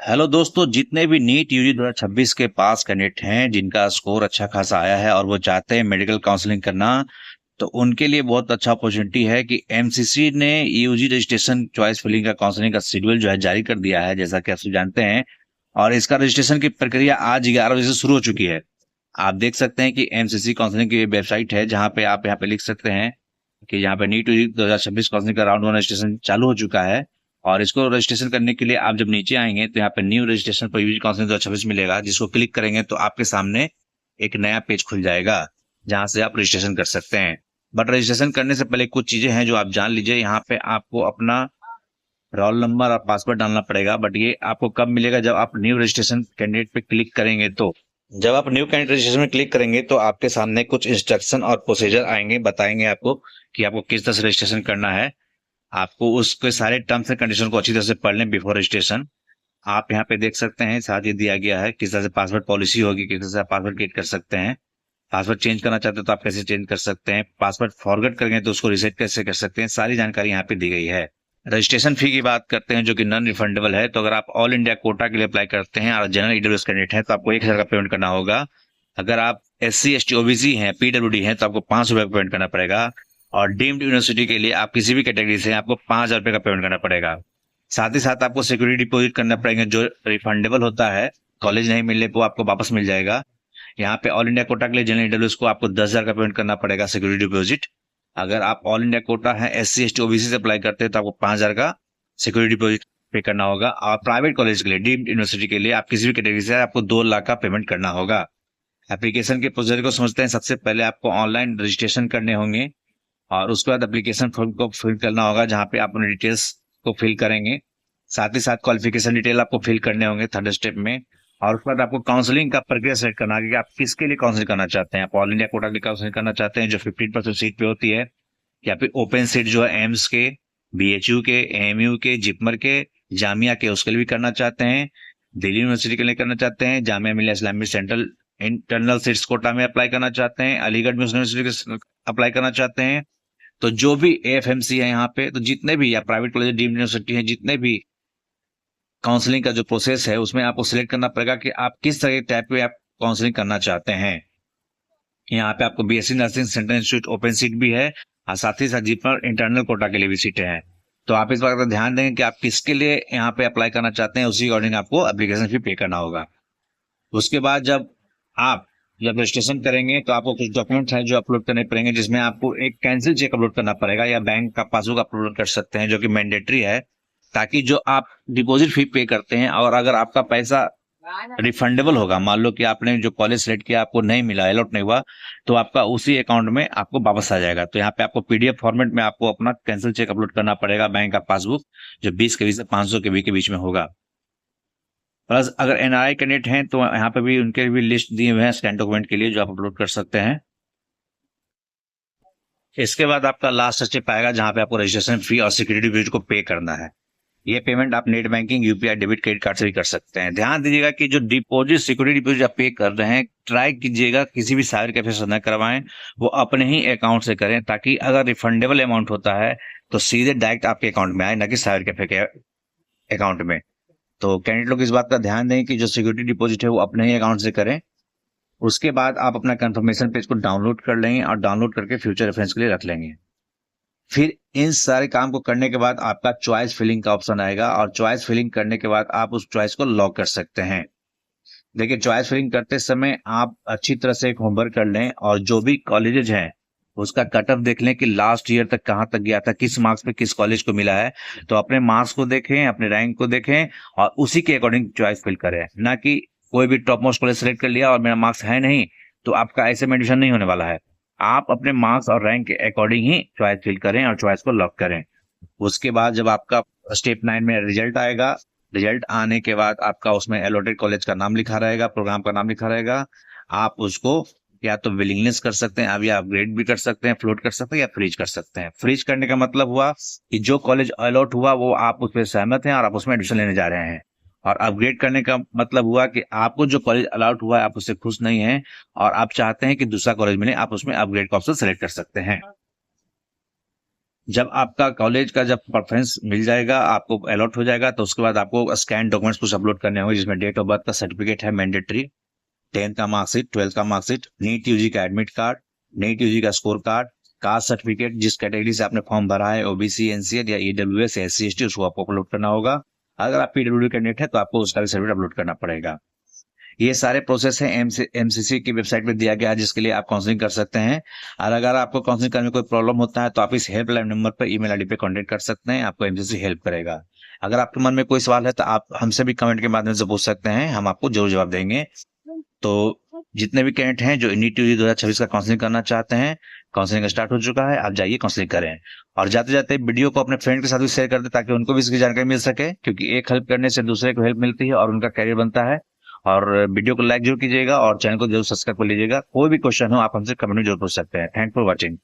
Hello दोस्तों, जितने भी नीट यूजी 2026 के पास कैंडिडेट हैं जिनका स्कोर अच्छा खासा आया है और वो चाहते हैं मेडिकल काउंसलिंग करना, तो उनके लिए बहुत अच्छा अपॉर्चुनिटी है कि एमसीसी ने यूजी रजिस्ट्रेशन चॉइस फिलिंग का काउंसलिंग का शेड्यूल जो है जारी कर दिया है, जैसा कि आप सब जानते हैं। और इसका रजिस्ट्रेशन की प्रक्रिया आज 11 बजे से शुरू हो चुकी है। आप देख सकते हैं कि एमसीसी काउंसलिंग की वेबसाइट है, जहाँ पे आप यहाँ पे लिख सकते हैं कि यहाँ पे नीट यूजी 2026 काउंसलिंग का राउंड 1 रजिस्ट्रेशन चालू हो चुका है। और इसको रजिस्ट्रेशन करने के लिए आप जब नीचे आएंगे तो यहाँ पे new registration for UG counselling 2026 मिलेगा, जिसको क्लिक करेंगे तो आपके सामने एक नया पेज खुल जाएगा जहां से आप रजिस्ट्रेशन कर सकते हैं। बट रजिस्ट्रेशन करने से पहले कुछ चीजें हैं जो आप जान लीजिए। यहाँ पे आपको अपना रोल नंबर और पासवर्ड डालना पड़ेगा, बट ये आपको कब मिलेगा? जब आप न्यू रजिस्ट्रेशन कैंडिडेट पे क्लिक करेंगे। तो जब आप न्यू कैंडिडेट रजिस्ट्रेशन में क्लिक करेंगे तो आपके सामने कुछ इंस्ट्रक्शन और प्रोसीजर आएंगे, बताएंगे आपको कि आपको किस तरह से रजिस्ट्रेशन करना है। आपको उसके सारे टर्म्स एंड कंडीशन को अच्छी तरह से पढ़ लें बिफोर रजिस्ट्रेशन। आप यहाँ पे देख सकते हैं, साथ ही दिया गया है किस तरह से पासवर्ड पॉलिसी होगी, किस तरह से आप पासवर्ड क्रिएट कर सकते हैं। पासवर्ड चेंज करना चाहते हो तो आप कैसे चेंज कर सकते हैं, पासवर्ड फॉरगेट करेंगे तो उसको रिसेट कैसे कर सकते हैं, सारी जानकारी यहाँ पे दी गई है। रजिस्ट्रेशन फी की बात करते हैं, जो कि नॉन रिफंडेबल है। तो अगर आप ऑल इंडिया कोटा के लिए अप्लाई करते हैं और जनरल ईडब्ल्यूएस कैंडिडेट हैं तो आपको 1,000 का पेमेंट करना होगा। अगर आप SC ST OBC हैं, PWD हैं, तो आपको 500 रुपये का पेमेंट करना पड़ेगा। और डीम्ड यूनिवर्सिटी के लिए आप किसी भी कैटेगरी से हैं, आपको 5,000 रुपये का पेमेंट करना पड़ेगा। साथ ही साथ आपको सिक्योरिटी डिपॉजिट करना पड़ेगा, जो रिफंडेबल होता है। कॉलेज नहीं मिलने पर आपको वापस मिल जाएगा। यहाँ पे ऑल इंडिया कोटा के लिए जनरल ईडब्ल्यूएस को आपको 10,000 का पेमेंट करना पड़ेगा सिक्योरिटी डिपॉजिट। अगर आप ऑल इंडिया कोटा है, SC ST OBC से अप्लाई करते हैं तो आपको 5,000 का सिक्योरिटी डिपॉजिट पे करना होगा। और प्राइवेट कॉलेज के लिए, डीम्ड यूनिवर्सिटी के लिए, आप किसी भी कैटेगरी से आपको 2 लाख का पेमेंट करना होगा। एप्लीकेशन के प्रोसीजर को समझते हैं। सबसे पहले आपको ऑनलाइन रजिस्ट्रेशन करने होंगे और उसके बाद एप्लीकेशन फॉर्म को फिल करना होगा, जहाँ पे आप अपने डिटेल्स को फिल करेंगे। साथ ही साथ क्वालिफिकेशन डिटेल आपको फिल करने होंगे थर्ड स्टेप में। और उसके बाद आपको काउंसलिंग का प्रक्रिया सेलेक्ट करना है कि आप किसके लिए काउंसलिंग करना चाहते हैं। आप ऑल इंडिया कोटा के लिए काउंसलिंग करना चाहते हैं जो 15% सीट पे होती है, या फिर ओपन सीट जो है एम्स के, BHU के, AMU के, जिपमर के, जामिया के, उसके लिए भी करना चाहते हैं। दिल्ली यूनिवर्सिटी के लिए करना चाहते हैं। Jamia Millia Islamia central internal seats quota में अप्लाई करना चाहते हैं। अलीगढ़ मुस्लिम यूनिवर्सिटी अप्लाई करना चाहते हैं। तो जो भी AFMC है यहाँ पे, तो जितने भी या प्राइवेट कॉलेज, डीम्ड यूनिवर्सिटी है, जितने भी काउंसलिंग का जो प्रोसेस है उसमें आपको सिलेक्ट करना पड़ेगा कि आप किस तरह के टाइप पे आप काउंसलिंग करना चाहते हैं। यहाँ पे आपको BSc nursing central institute open seat भी है और साथ ही साथ जिपमर इंटरनल कोटा के लिए भी सीटें हैं। तो आप इस बात का ध्यान देंगे कि आप किसके लिए यहाँ पे अप्लाई करना चाहते हैं, उसी अकॉर्डिंग आपको एप्लीकेशन फी पे करना होगा। उसके बाद जब रजिस्ट्रेशन करेंगे तो आपको कुछ डॉक्यूमेंट्स हैं जो अपलोड करने पड़ेंगे, जिसमें आपको एक कैंसिल चेक अपलोड करना पड़ेगा या बैंक का पासबुक अपलोड कर सकते हैं, जो कि मैंडेटरी है। ताकि जो आप डिपॉजिट फी पे करते हैं और अगर आपका पैसा रिफंडेबल होगा, मान लो कि आपने जो कॉलेज सेलेक्ट किया आपको नहीं मिला, अलॉट नहीं हुआ, तो आपका उसी अकाउंट में आपको वापस आ जाएगा। तो यहाँ पे आपको PDF फॉर्मेट में आपको अपना कैंसिल चेक अपलोड करना पड़ेगा, बैंक का पासबुक, जो 20 के 20 से 500 के बीच में होगा। प्लस अगर NRI कैंडिडेट हैं तो यहाँ पे भी उनके भी लिस्ट दिए हुए हैं स्कैन डॉक्यूमेंट के लिए, जो आप अपलोड कर सकते हैं। इसके बाद आपका लास्ट स्टेप आएगा जहाँ पे आपको रजिस्ट्रेशन फी और सिक्योरिटी डिपॉजिट को पे करना है। ये पेमेंट आप net banking, UPI, debit, credit card से भी कर सकते हैं। ध्यान दीजिएगा कि जो डिपॉजिट, सिक्योरिटी डिपॉजिट आप पे कर रहे हैं, ट्राई कीजिएगा किसी भी साइबर कैफे से न करवाएं, वो अपने ही अकाउंट से करें, ताकि अगर रिफंडेबल अमाउंट होता है तो सीधे डायरेक्ट आपके अकाउंट में आए, न कि साइबर कैफे के अकाउंट में। तो कैंडिडेट लोग इस बात का ध्यान दें कि जो सिक्योरिटी डिपॉजिट है वो अपने ही अकाउंट से करें। उसके बाद आप अपना कंफर्मेशन पेज को डाउनलोड कर लेंगे और डाउनलोड करके फ्यूचर रेफरेंस के लिए रख लेंगे। फिर इन सारे काम को करने के बाद आपका चॉइस फिलिंग का ऑप्शन आएगा और चॉइस फिलिंग करने के बाद आप उस चॉइस को लॉक कर सकते हैं। देखिए, चॉइस फिलिंग करते समय आप अच्छी तरह से एक होमवर्क कर लें और जो भी कॉलेजेज हैं उसका कट ऑफ देख लें कि लास्ट ईयर तक कहाँ तक गया था, किस मार्क्स पे किस कॉलेज को मिला है। तो अपने मार्क्स को देखें, अपने रैंक को देखें और उसी के अकॉर्डिंग चॉइस फिल करें, ना कि कोई भी टॉप मोस्ट कॉलेज सेलेक्ट कर लिया और मेरा मार्क्स है नहीं तो आपका ऐसे में एडमिशन नहीं होने वाला है। आप अपने मार्क्स और रैंक के अकॉर्डिंग ही चॉइस फिल करें और चॉइस को लॉक करें। उसके बाद जब आपका स्टेप 9 में रिजल्ट आएगा, रिजल्ट आने के बाद आपका उसमें अलॉटेड कॉलेज का नाम लिखा रहेगा, प्रोग्राम का नाम लिखा रहेगा। आप उसको या तो विलिंगनेस कर सकते हैं, अब या अपग्रेड भी कर सकते हैं, फ्लोट कर सकते हैं या फ्रीज कर सकते हैं। फ्रीज करने का मतलब हुआ कि जो कॉलेज अलॉट हुआ वो आप उस पर सहमत हैं और आप उसमें एडमिशन लेने जा रहे हैं। और अपग्रेड करने का मतलब हुआ कि आपको जो कॉलेज अलॉट हुआ है आप उससे खुश नहीं हैं और आप चाहते हैं कि दूसरा कॉलेज मिले, आप उसमें अपग्रेड का ऑप्शन सेलेक्ट कर सकते हैं। जब आपका कॉलेज का जब प्रेफरेंस मिल जाएगा, आपको अलॉट हो जाएगा, तो उसके बाद आपको स्कैन डॉक्यूमेंट्स कुछ अपलोड करने होंगे, जिसमें डेट ऑफ बर्थ का सर्टिफिकेट है मैंडेटरी, 10th का मार्कशीट, 12th का मार्कशीट, नीट यूजी का एडमिट कार्ड, नीट यूजी का स्कोर कार्ड, कास्ट सर्टिफिकेट, जिस कैटेगरी से आपने फॉर्म भरा है, ओबीसी, एनसीएल या ईडब्ल्यूएस, एससी, एसटी, उसको आपको अपलोड करना होगा। अगर आप पीडब्ल्यू कैंडिडेट है तो आपको उसका भी सर्टिफिकेट अपलोड करना पड़ेगा। ये सारे प्रोसेस हैं एमसीसी की वेबसाइट पे दिया गया है, जिसके लिए आप काउंसलिंग कर सकते हैं। और अगर आपको काउंसलिंग करने में कोई प्रॉब्लम होता है तो आप इस हेल्पलाइन नंबर पर ईमेल आईडी पे कांटेक्ट कर सकते हैं, आपको एमसीसी हेल्प करेगा। अगर आपके मन में कोई सवाल है तो आप हमसे भी कमेंट के माध्यम से पूछ सकते हैं, हम आपको जरूर जवाब देंगे। तो जितने भी कैंडिडेट हैं जो नीट यूजी 2026 का काउंसलिंग करना चाहते हैं, काउंसलिंग स्टार्ट हो चुका है, आप जाइए काउंसलिंग करें। और जाते जाते वीडियो को अपने फ्रेंड के साथ भी शेयर कर दें, ताकि उनको भी इसकी जानकारी मिल सके, क्योंकि एक हेल्प करने से दूसरे को हेल्प मिलती है और उनका कैरियर बनता है। और वीडियो को लाइक जरूर कीजिएगा और चैनल को जरूर सब्सक्राइब कर लीजिएगा। कोई भी क्वेश्चन हो आप हमसे कमेंट में जरूर पूछ सकते हैं। Thank for watching.